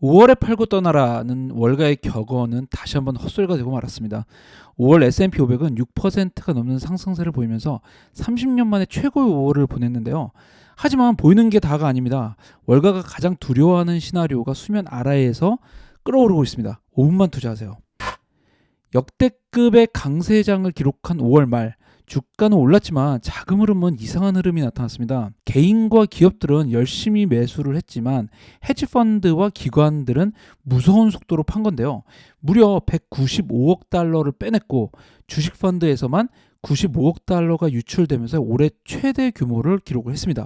5월에 팔고 떠나라는 월가의 격언은 다시 한번 헛소리가 되고 말았습니다. 5월 S&P 500은 6%가 넘는 상승세를 보이면서 30년 만에 최고의 5월을 보냈는데요. 하지만 보이는 게 다가 아닙니다. 월가가 가장 두려워하는 시나리오가 수면 아래에서 끌어오르고 있습니다. 5분만 투자하세요. 역대급의 강세장을 기록한 5월 말, 주가는 올랐지만 자금 흐름은 이상한 흐름이 나타났습니다. 개인과 기업들은 열심히 매수를 했지만 헤지펀드와 기관들은 무서운 속도로 판 건데요. 무려 195억 달러를 빼냈고 주식펀드에서만 95억 달러가 유출되면서 올해 최대 규모를 기록을 했습니다.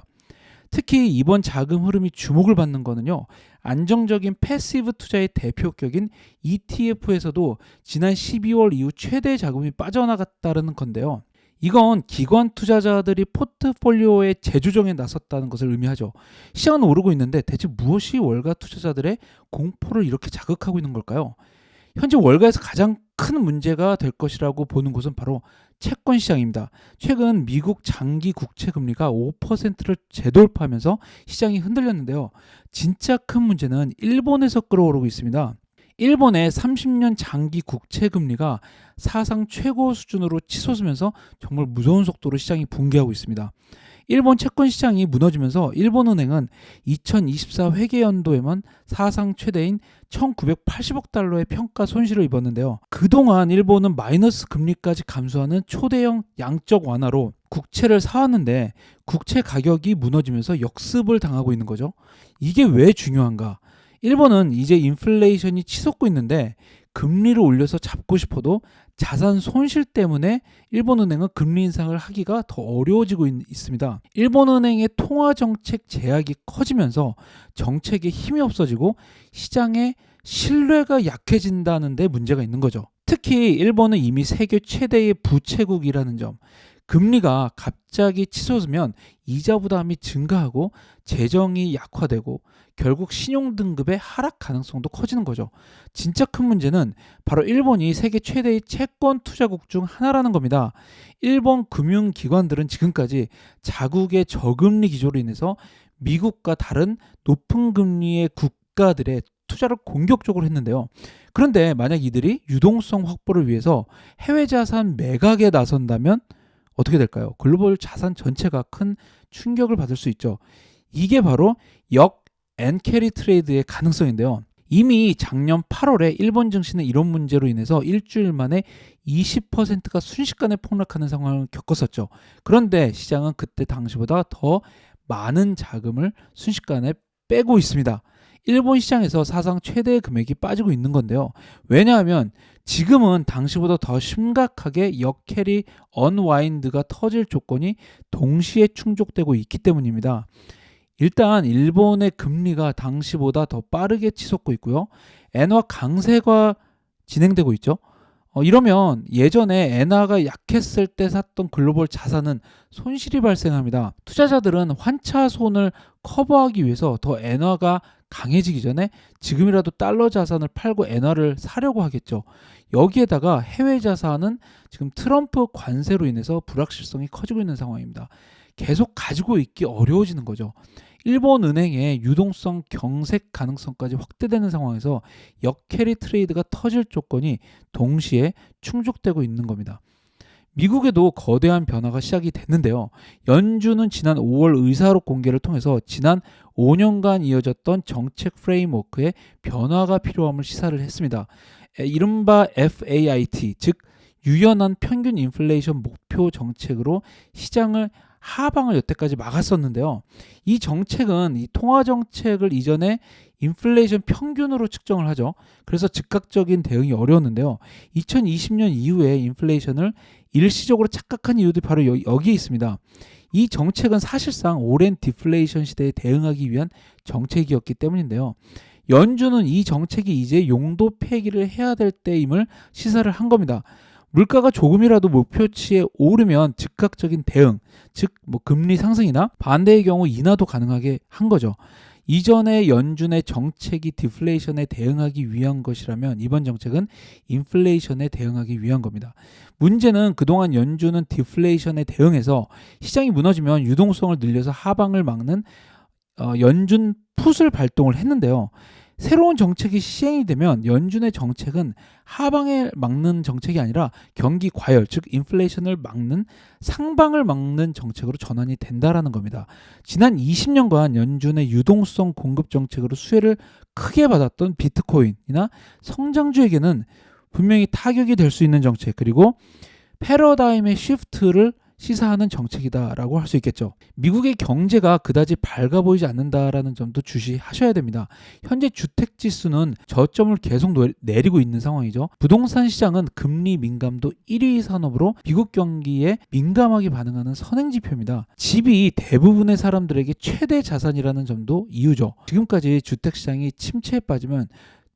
특히 이번 자금 흐름이 주목을 받는 거는요. 안정적인 패시브 투자의 대표격인 ETF에서도 지난 12월 이후 최대 자금이 빠져나갔다는 건데요. 이건 기관 투자자들이 포트폴리오의 재조정에 나섰다는 것을 의미하죠. 시장은 오르고 있는데 대체 무엇이 월가 투자자들의 공포를 이렇게 자극하고 있는 걸까요? 현재 월가에서 가장 큰 문제가 될 것이라고 보는 곳은 바로 채권 시장입니다. 최근 미국 장기 국채 금리가 5%를 재돌파하면서 시장이 흔들렸는데요. 진짜 큰 문제는 일본에서 끌어오르고 있습니다. 일본의 30년 장기 국채 금리가 사상 최고 수준으로 치솟으면서 정말 무서운 속도로 시장이 붕괴하고 있습니다. 일본 채권 시장이 무너지면서 일본은행은 2024 회계연도에만 사상 최대인 1980억 달러의 평가 손실을 입었는데요. 그동안 일본은 마이너스 금리까지 감소하는 초대형 양적 완화로 국채를 사왔는데 국채 가격이 무너지면서 역습을 당하고 있는 거죠. 이게 왜 중요한가? 일본은 이제 인플레이션이 치솟고 있는데 금리를 올려서 잡고 싶어도 자산 손실 때문에 일본은행은 금리 인상을 하기가 더 어려워지고 있습니다. 일본은행의 통화정책 제약이 커지면서 정책에 힘이 없어지고 시장의 신뢰가 약해진다는 데 문제가 있는 거죠. 특히 일본은 이미 세계 최대의 부채국이라는 점, 금리가 갑자기 치솟으면 이자 부담이 증가하고 재정이 약화되고 결국 신용등급의 하락 가능성도 커지는 거죠. 진짜 큰 문제는 바로 일본이 세계 최대의 채권 투자국 중 하나라는 겁니다. 일본 금융기관들은 지금까지 자국의 저금리 기조로 인해서 미국과 다른 높은 금리의 국가들의 투자를 공격적으로 했는데요. 그런데 만약 이들이 유동성 확보를 위해서 해외 자산 매각에 나선다면 어떻게 될까요? 글로벌 자산 전체가 큰 충격을 받을 수 있죠. 이게 바로 엔캐리 트레이드의 가능성인데요. 이미 작년 8월에 일본 증시는 이런 문제로 인해서 일주일 만에 20%가 순식간에 폭락하는 상황을 겪었었죠. 그런데 시장은 그때 당시보다 더 많은 자금을 순식간에 빼고 있습니다. 일본 시장에서 사상 최대의 금액이 빠지고 있는 건데요. 왜냐하면 지금은 당시보다 더 심각하게 역캐리 언와인드가 터질 조건이 동시에 충족되고 있기 때문입니다. 일단 일본의 금리가 당시보다 더 빠르게 치솟고 있고요. 엔화 강세가 진행되고 있죠. 이러면 예전에 엔화가 약했을 때 샀던 글로벌 자산은 손실이 발생합니다. 투자자들은 환차손을 커버하기 위해서 더 엔화가 강해지기 전에 지금이라도 달러 자산을 팔고 엔화를 사려고 하겠죠. 여기에다가 해외 자산은 지금 트럼프 관세로 인해서 불확실성이 커지고 있는 상황입니다. 계속 가지고 있기 어려워지는 거죠. 일본 은행의 유동성 경색 가능성까지 확대되는 상황에서 역캐리 트레이드가 터질 조건이 동시에 충족되고 있는 겁니다. 미국에도 거대한 변화가 시작이 됐는데요. 연준은 지난 5월 의사록 공개를 통해서 지난 5년간 이어졌던 정책 프레임워크에 변화가 필요함을 시사를 했습니다. 이른바 FAIT, 즉 유연한 평균 인플레이션 목표 정책으로 시장을 하방을 여태까지 막았었는데요. 이 정책은 이 통화 정책을 이전에 인플레이션 평균으로 측정을 하죠. 그래서 즉각적인 대응이 어려웠는데요. 2020년 이후에 인플레이션을 일시적으로 착각한 이유도 바로 여기에 있습니다. 이 정책은 사실상 오랜 디플레이션 시대에 대응하기 위한 정책이었기 때문인데요. 연준은 이 정책이 이제 용도 폐기를 해야 될 때임을 시사를 한 겁니다. 물가가 조금이라도 목표치에 오르면 즉각적인 대응, 즉 금리 상승이나 반대의 경우 인하도 가능하게 한 거죠. 이전의 연준의 정책이 디플레이션에 대응하기 위한 것이라면 이번 정책은 인플레이션에 대응하기 위한 겁니다. 문제는 그동안 연준은 디플레이션에 대응해서 시장이 무너지면 유동성을 늘려서 하방을 막는 연준 풋을 발동을 했는데요. 새로운 정책이 시행이 되면 연준의 정책은 하방을 막는 정책이 아니라 경기 과열, 즉 인플레이션을 막는 상방을 막는 정책으로 전환이 된다라는 겁니다. 지난 20년간 연준의 유동성 공급 정책으로 수혜를 크게 받았던 비트코인이나 성장주에게는 분명히 타격이 될 수 있는 정책, 그리고 패러다임의 시프트를 시사하는 정책이다라고 할 수 있겠죠. 미국의 경제가 그다지 밝아 보이지 않는다라는 점도 주시하셔야 됩니다. 현재 주택 지수는 저점을 계속 내리고 있는 상황이죠. 부동산 시장은 금리 민감도 1위 산업으로 미국 경기에 민감하게 반응하는 선행 지표입니다. 집이 대부분의 사람들에게 최대 자산이라는 점도 이유죠. 지금까지 주택 시장이 침체에 빠지면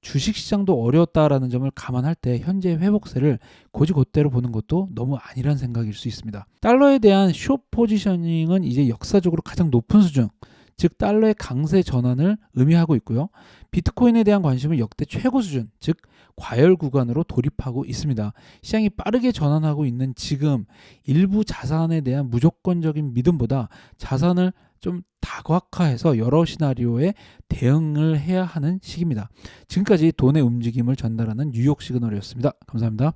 주식시장도 어려웠다라는 점을 감안할 때 현재 회복세를 곧이곧대로 보는 것도 너무 아니란 생각일 수 있습니다. 달러에 대한 숏 포지셔닝은 이제 역사적으로 가장 높은 수준, 즉 달러의 강세 전환을 의미하고 있고요. 비트코인에 대한 관심은 역대 최고 수준, 즉 과열 구간으로 돌입하고 있습니다. 시장이 빠르게 전환하고 있는 지금 일부 자산에 대한 무조건적인 믿음보다 자산을 좀 다각화해서 여러 시나리오에 대응을 해야 하는 시기입니다. 지금까지 돈의 움직임을 전달하는 뉴욕 시그널이었습니다. 감사합니다.